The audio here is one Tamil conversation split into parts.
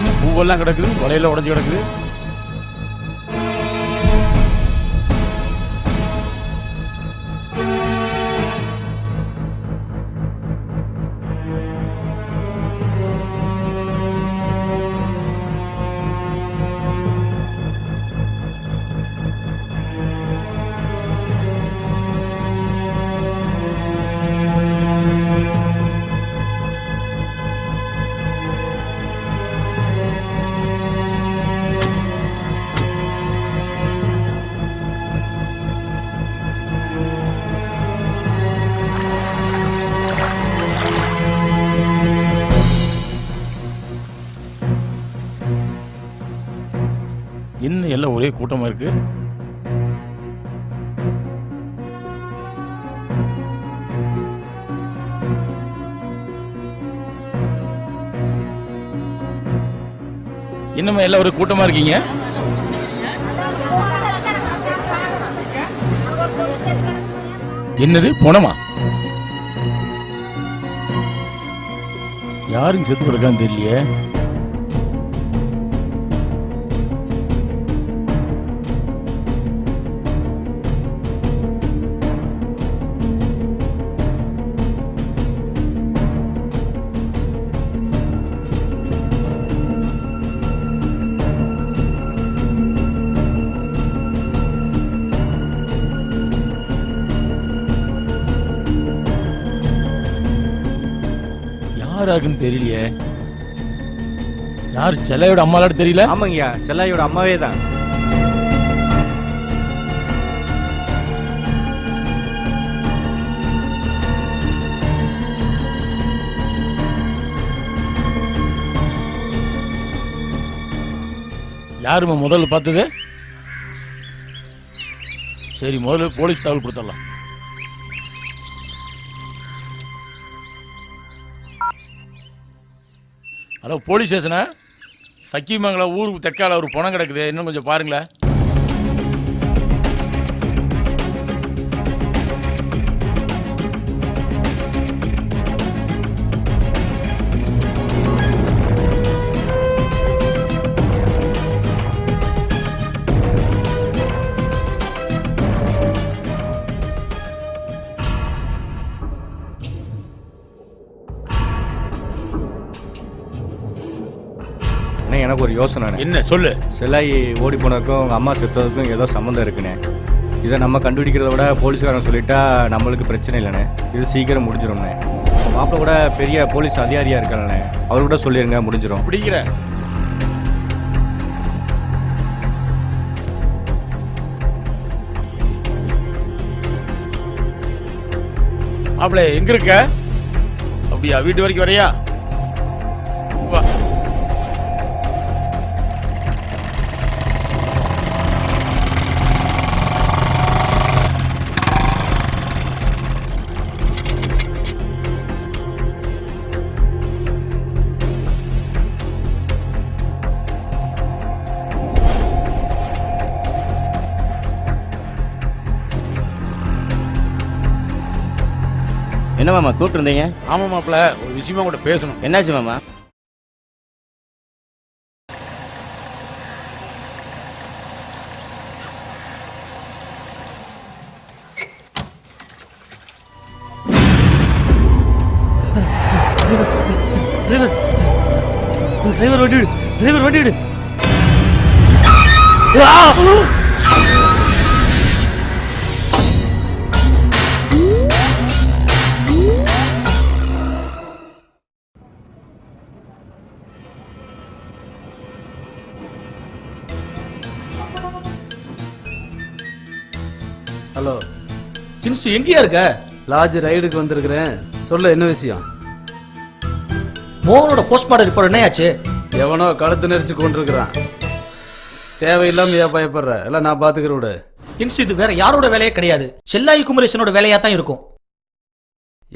என்ன பூவெல்லாம் கிடக்குது, வலையில உடஞ்சி கிடக்குது. என்ன எல்லாம் ஒரே கூட்டமா இருக்கு. என்னம்மா எல்லாம் ஒரே கூட்டமா இருக்கீங்க? என்னது போனமா? யாருங்க செத்து கிடக்கான்னு தெரியலையே. யாருன்னு தெரியலையே. யார்? செல்லையோட அம்மாவோட தெரியல. ஆமாங்கய்யா, செல்லையோட அம்மாவே தான். யாருமா முதல்ல பார்த்தது? சரி, முதல்ல போலீஸ் தகவல் கொடுத்துடலாம். Hello, police ஸ்டேஷனா? சக்கிமங்கலம் ஊருக்கு தெற்கால ஒரு பணம் கிடக்குது, இன்னும் கொஞ்சம் பாருங்களேன். எனக்கு ஒரு யோசனை. என்ன சொல்லு? செல்லாயி ஓடி போனதுக்கும் அவங்க அம்மா செத்ததுக்கும் ஏதோ சம்மந்தம் இருக்குண்ணே. இதை நம்ம கண்டுபிடிக்கிறத விட போலீஸ்காரன் சொல்லிட்டா நம்மளுக்கு பிரச்சனை இல்லைண்ணே. இது சீக்கிரம் முடிஞ்சிடும்ண்ணே. மாப்பிள்ள கூட பெரிய போலீஸ் அதிகாரியா இருக்காங்கண்ணே, அவரு கூட சொல்லிருங்க, முடிஞ்சிடும். பிடிக்கிற மாப்பிள்ள எங்க இருக்க? அப்படியா, வீட்டு வரைக்கும் வரையா? வா. என்ன மாமா கூப்பிட்டு இருந்தீங்க? ஆமா மாப்பிள்ள, ஒரு விஷயமா கூட பேசணும். என்னாச்சு மாமா? டிரைவர் வண்டி விடு, டிரைவர் வண்டி விடு. ஹலோ கின்ஸ், எங்கேயா இருக்க? லாட்ஜ் ரைடுக்கு வந்திருக்கிறேன். சொல்ல, என்ன விஷயம்? மோகனோட போஸ்ட்மார்ட்டம் ரிப்போர்ட் என்னையாச்சு? எவனோ கழுத்து நெரிச்சு கொண்டிருக்கிறான். தேவையில்லாம ஏன் பயப்படுற? எல்லாம் நான் பாத்துக்கிற விடு. கின்ஸ், இது வேற யாரோட வேலையே கிடையாது, செல்லாயி குமரேசனோட வேலையா தான் இருக்கும்.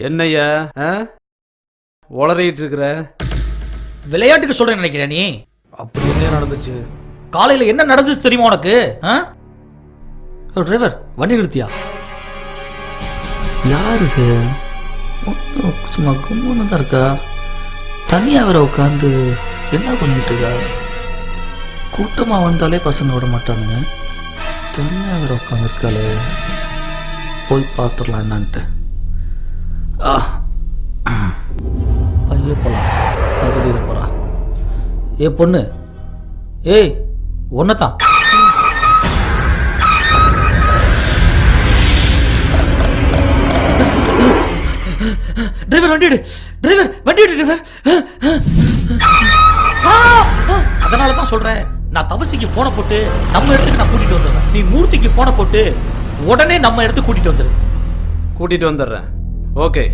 என்னையா உளறிட்டு இருக்கிற? விளையாட்டுக்கு சொல்றேன்னு நினைக்கிற நீ? அப்படி என்ன நடந்துச்சு? காலையில என்ன நடந்துச்சு தெரியுமா உனக்கு? டிரைவர் வண்டி நிறுத்தியா? யாருக்கு? சும்மா கும்பன்னு தான் இருக்கா, தனியா வேற உட்காந்து என்ன பண்ணிட்டு இருக்கா? கூட்டமா வந்தாலே பசங்க விட மாட்டானுங்க, தனியாக வேற உட்காந்துருக்காளே. போய் பார்த்துடலாம் என்னான்ட்டு. பைய போலாம், பகுதியில் போறா. ஏ பொண்ணு, ஏய் ஒன்னதான். டிரைவர் வண்டி எடு, டிரைவர் வண்டி எடு, டிரைவர். அதனால தான் சொல்றேன், நான் தவசிக்கு போனை போட்டு நம்ம இடத்துக்கு நான் கூட்டிட்டு வந்துடுறேன். நீ மூர்த்திக்கு போனை போட்டு உடனே நம்ம இடத்துக்கு கூட்டிட்டு வந்துடு. கூட்டிட்டு வந்துடுறேன். ஓகே.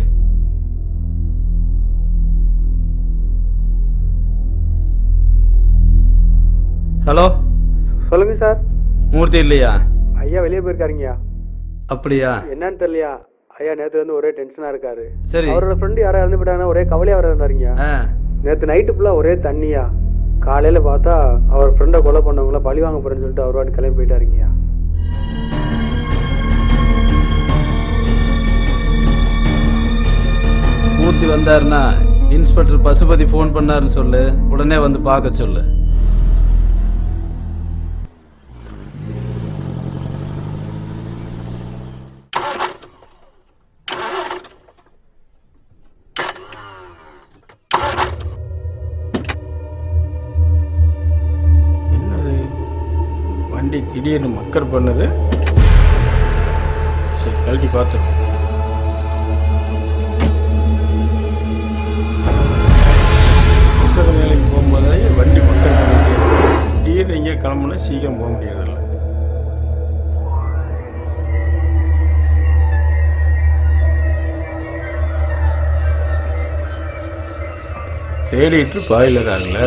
ஹலோ, சொல்லுங்க சார். மூர்த்தி இல்லையா? ஐயா வெளியே போயிருக்காருங்கய்யா. அப்படியா? என்னன்னு தெரியலையா ஐயா, நேற்று வந்து ஒரே டென்ஷனா இருக்காரு. சரி. அவரோட ஃப்ரெண்டு யாரா இறந்து போயிட்டாங்கன்னா ஒரே கவலையா வர இருந்தாருங்கய்யா. நேற்று நைட்டு ஃபுல்லா ஒரே தண்ணியா. காலையில பார்த்தா அவர் ஃப்ரெண்டை கொலை பண்ணவங்கள பழி வாங்க போறேன்னு சொல்லிட்டு அவர் வாட்டி கிளம்பி போயிட்டாருங்கய்யா. மூர்த்தி வந்தாருன்னா இன்ஸ்பெக்டர் பசுபதி ஃபோன் பண்ணாருன்னு சொல்லு, உடனே வந்து பார்க்க சொல்லு. வண்டி திடீர்னு மக்கர் பண்ணுது. சரி, கழட்டி பார்த்துருவோம். அவசர வேலைக்கு போகும்போதே வண்டி மக்கர் பண்ணிட்டு திடீர்னு எங்கேயே கிளம்புனா சீக்கிரம் போக முடியறதில்ல. ரேடியேட்டர் பாய்லர் ஆகல,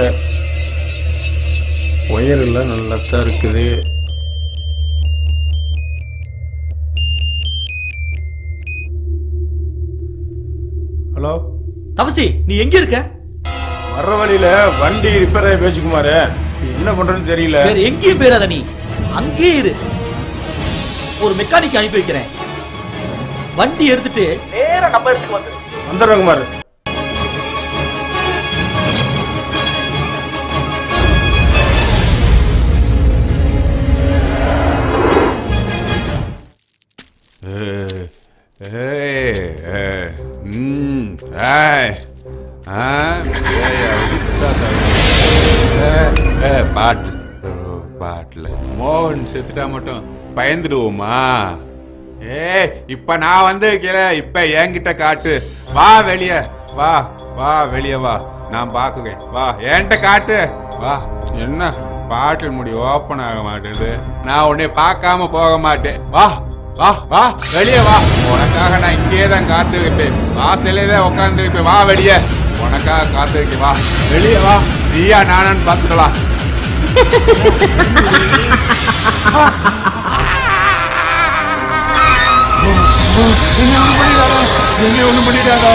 ஒயரெல்லாம் நல்லா தான் இருக்குது. ஹலோ தவசி, நீ எங்க இருக்க? வர்ற வழியில வண்டி ரிப்பேர் ஆகி போச்சு குமாரு. என்ன பண்றதுன்னு தெரியல. வேற எங்கேயும் போயிடாத, நீ அங்கே இரு. ஒரு மெக்கானிக் அனுப்பி வைக்கிறேன். வண்டி எடுத்துட்டு நேரா நம்ம இடத்துக்கு வந்துடுறேன் குமார். பாட்டுல மோகன் செத்துட்டா மட்டும் பயந்துடுவோமா? இப்ப நான் வந்து இப்ப என்கிட்ட காட்டு. வா வெளிய, வா வா வெளிய வா, நான் பாக்குவேன். வா என்கிட்ட காட்டு, வா. என்ன பாட்டில் முடி ஓப்பன் ஆக மாட்டேது? நான் உன்னை பார்க்காம போக மாட்டேன். வா வா வா வெளியே வா. உனக்காக நான் இங்கே தான் காத்து வைப்பேன். வாசலே தான் உட்காந்து வைப்பேன். வா வெளியே, உனக்காக காத்து வைக்க. வா வெளியே வா. நீயா நானான்னு பார்த்துக்கலாம். ஒண்ணும் பண்ணிட்டாங்க.